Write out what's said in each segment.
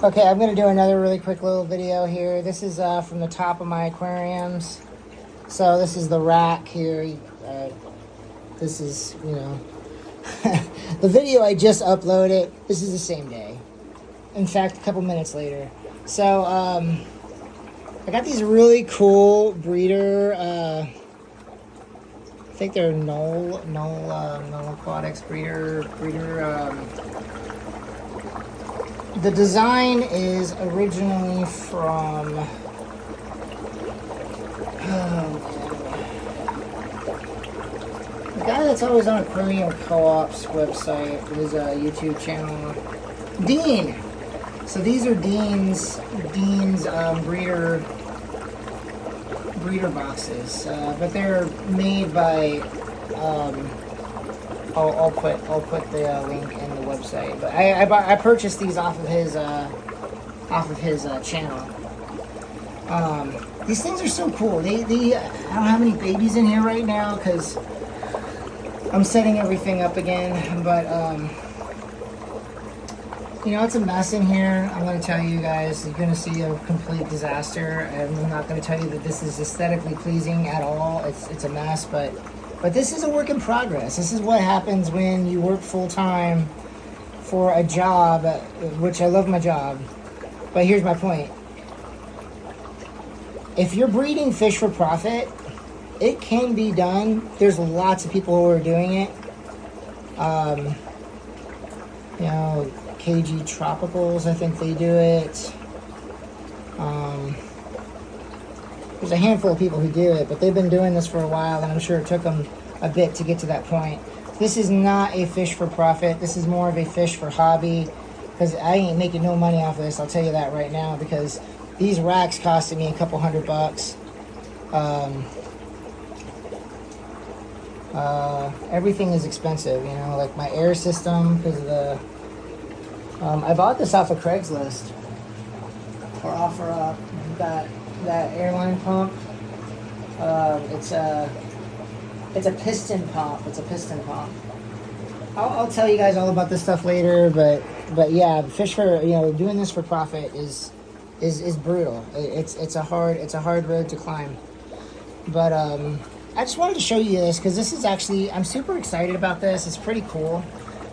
Okay, I'm gonna do another really quick little video here. This is from the top of my aquariums. So this is the rack here. This is, you know, the video I just uploaded. This is the same day. In fact, a couple minutes later. So I got these really cool breeder. I think they're Null Aquatics breeder. The design is originally from, the guy that's always on Aquarium Co-op's website, his YouTube channel, Dean. So these are Dean's breeder boxes, but they're made by. I'll put the link in the website. But I purchased these off of his channel. These things are so cool. I don't have any babies in here right now because I'm setting everything up again. But you know, it's a mess in here. I'm going to tell you guys, you're going to see a complete disaster. And I'm not going to tell you that this is aesthetically pleasing at all. It's a mess, but this is a work in progress. This is what happens when you work full-time for a job, which I love my job. But here's my point. If you're breeding fish for profit, it can be done. There's lots of people who are doing it. You know, KG Tropicals, I think they do it. There's a handful of people who do it, but they've been doing this for a while, and I'm sure it took them a bit to get to that point. This is not a fish for profit. This is more of a fish for hobby, because I ain't making no money off of this. I'll tell you that right now, because these racks costed me a couple $100. Everything is expensive, you know, like my air system, because of the I bought this off of Craigslist for OfferUp. That airline pump. It's a piston pump. I'll tell you guys all about this stuff later, but yeah, fish for, you know, doing this for profit is brutal. It's a hard road to climb. But I just wanted to show you this because this is actually, I'm super excited about this. It's pretty cool,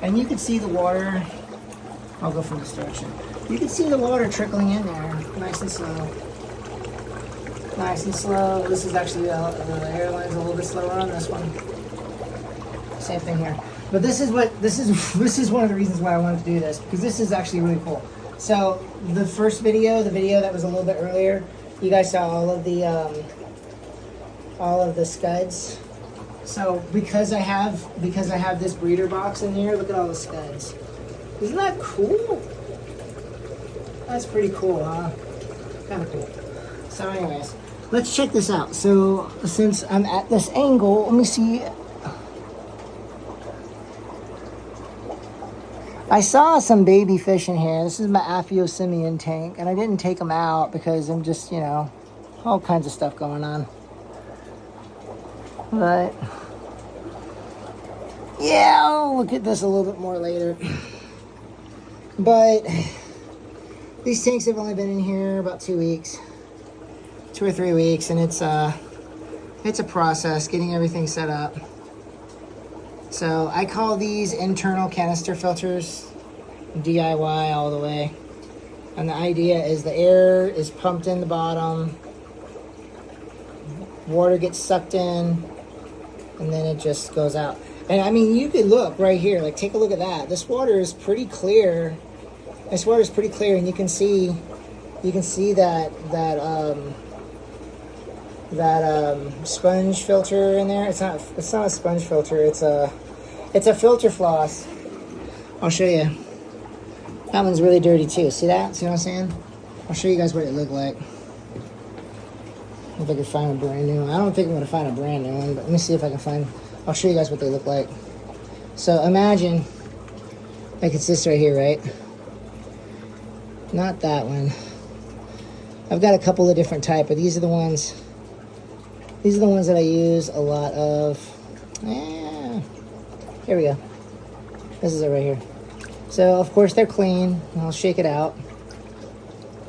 and you can see the water. I'll go from this direction. You can see the water trickling in there, nice and slow. Nice and slow. This is actually the airline's a little bit slower on this one. Same thing here. But this is one of the reasons why I wanted to do this, because this is actually really cool. So the first video, the video that was a little bit earlier, you guys saw all of the scuds. So because I have this breeder box in here, look at all the scuds. Isn't that cool? That's pretty cool, huh? Kind of cool. So anyways, let's check this out. So since I'm at this angle, let me see. I saw some baby fish in here. This is my Aphyosemion tank, and I didn't take them out because I'm just, you know, all kinds of stuff going on. But yeah, I'll look at this a little bit more later. But these tanks have only been in here about 2 weeks. 2 or 3 weeks, and it's a process getting everything set up. So I call these internal canister filters, DIY all the way. And the idea is the air is pumped in the bottom, water gets sucked in, and then it just goes out. And I mean, you could look right here, like take a look at that. This water is pretty clear. This water is pretty clear, and you can see that sponge filter in there. It's not a sponge filter. It's a filter floss. I'll show you. That one's really dirty too. See that? See what I'm saying? I'll show you guys what it looked like. If I can find a brand new one. I don't think I'm gonna find a brand new one, but let me see if I can find. I'll show you guys what they look like. So imagine, like it's this right here, right? Not that one. I've got a couple of different type, but these are the ones that I use a lot of. Here we go. This is it right here. So of course they're clean. I'll shake it out.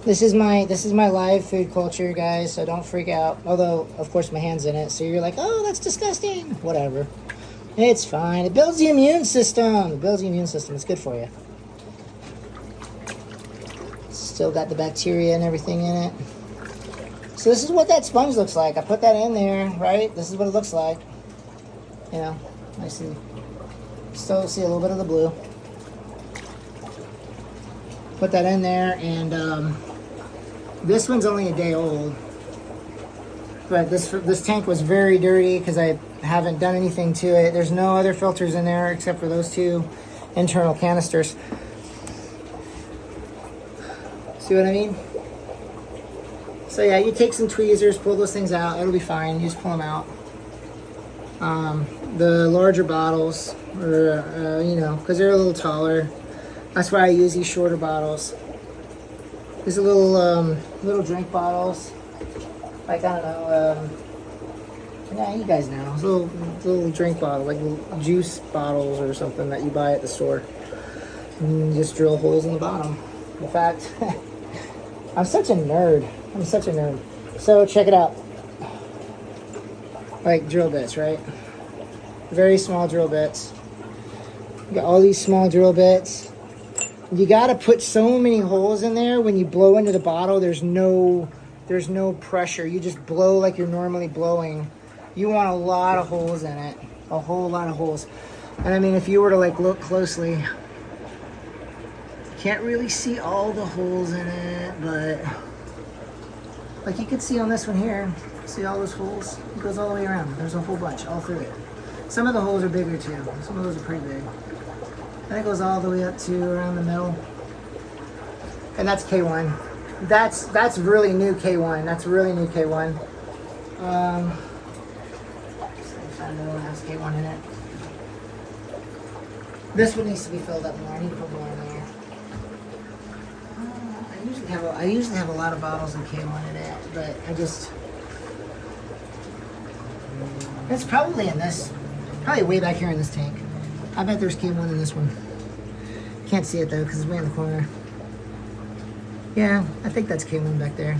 This is my live food culture, guys, so don't freak out. Although, of course, my hand's in it, so you're like, oh, that's disgusting. Whatever. It's fine. It builds the immune system. It builds the immune system. It's good for you. Still got the bacteria and everything in it. So this is what that sponge looks like. I put that in there, right? This is what it looks like. You know, I see. Still see a little bit of the blue. Put that in there, and this one's only a day old. But this tank was very dirty because I haven't done anything to it. There's no other filters in there except for those two internal canisters. See what I mean? So yeah, you take some tweezers, pull those things out. It'll be fine. You just pull them out. The larger bottles, or you know, because they're a little taller. That's why I use these shorter bottles. These are little drink bottles. Like, I don't know, yeah, you guys know. It's a little drink bottle, like little juice bottles or something that you buy at the store. And you just drill holes in the bottom. In fact, I'm such a nerd. So check it out. Like drill bits, right? Very small drill bits. You got all these small drill bits. You gotta put so many holes in there. When you blow into the bottle, there's no pressure. You just blow like you're normally blowing. You want a lot of holes in it. A whole lot of holes. And I mean, if you were to like look closely, can't really see all the holes in it, but like you can see on this one here, see all those holes? It goes all the way around. There's a whole bunch all through it. Some of the holes are bigger too. Some of those are pretty big. And it goes all the way up to around the middle. And that's K1. That's really new K1. That's really new K1. So if I know it has K1 in it. This one needs to be filled up more. I need to put more in there. I usually have a lot of bottles of K1 in it, but it's probably in this. Probably way back here in this tank. I bet there's K1 in this one. Can't see it though because it's way in the corner. Yeah, I think that's K1 back there.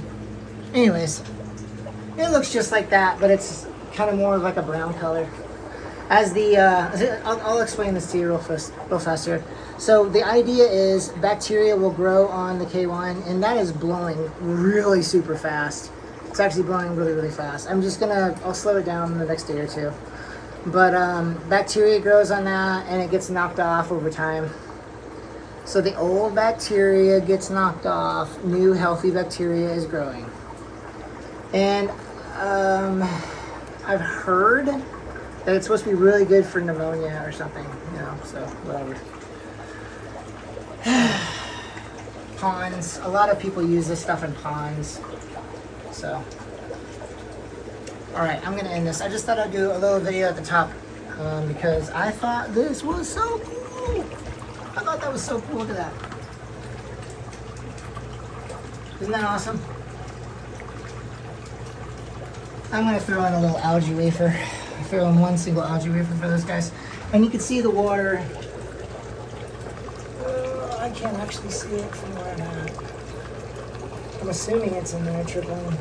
Anyways, it looks just like that, but it's kind of more of like a brown color. As the, I'll explain this to you real fast here. So the idea is bacteria will grow on the K1, and that is blowing really super fast. It's actually blowing really, really fast. I'll slow it down in the next day or two. But bacteria grows on that, and it gets knocked off over time. So the old bacteria gets knocked off, new healthy bacteria is growing. And I've heard that it's supposed to be really good for pneumonia or something, you know, so whatever. Ponds, a lot of people use this stuff in ponds, so. All right, I'm gonna end this. I just thought I'd do a little video at the top because I thought this was so cool. I thought that was so cool. Look at that. Isn't that awesome? I'm gonna throw in a little algae wafer. Throw in one single algae wafer for those guys. And you can see the water. I can't actually see it from where I'm at. I'm assuming it's in there trickling.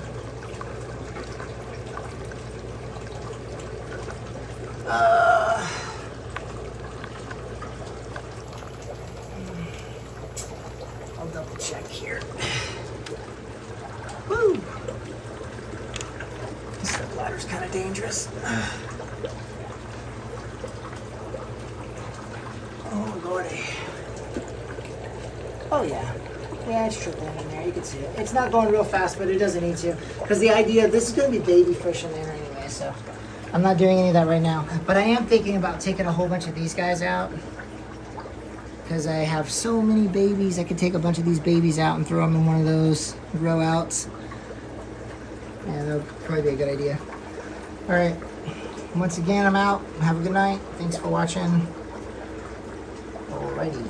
I'll double check here. Woo! This step ladder's kind of dangerous. Oh lordy. Oh yeah. Yeah, it's trickling in there. You can see it. It's not going real fast, but it doesn't need to. Because the idea, this is going to be baby fish in there anyway, so I'm not doing any of that right now. But I am thinking about taking a whole bunch of these guys out. Because I have so many babies, I could take a bunch of these babies out and throw them in one of those row outs. Yeah, that would probably be a good idea. Alright, once again, I'm out. Have a good night. Thanks for watching. Alrighty.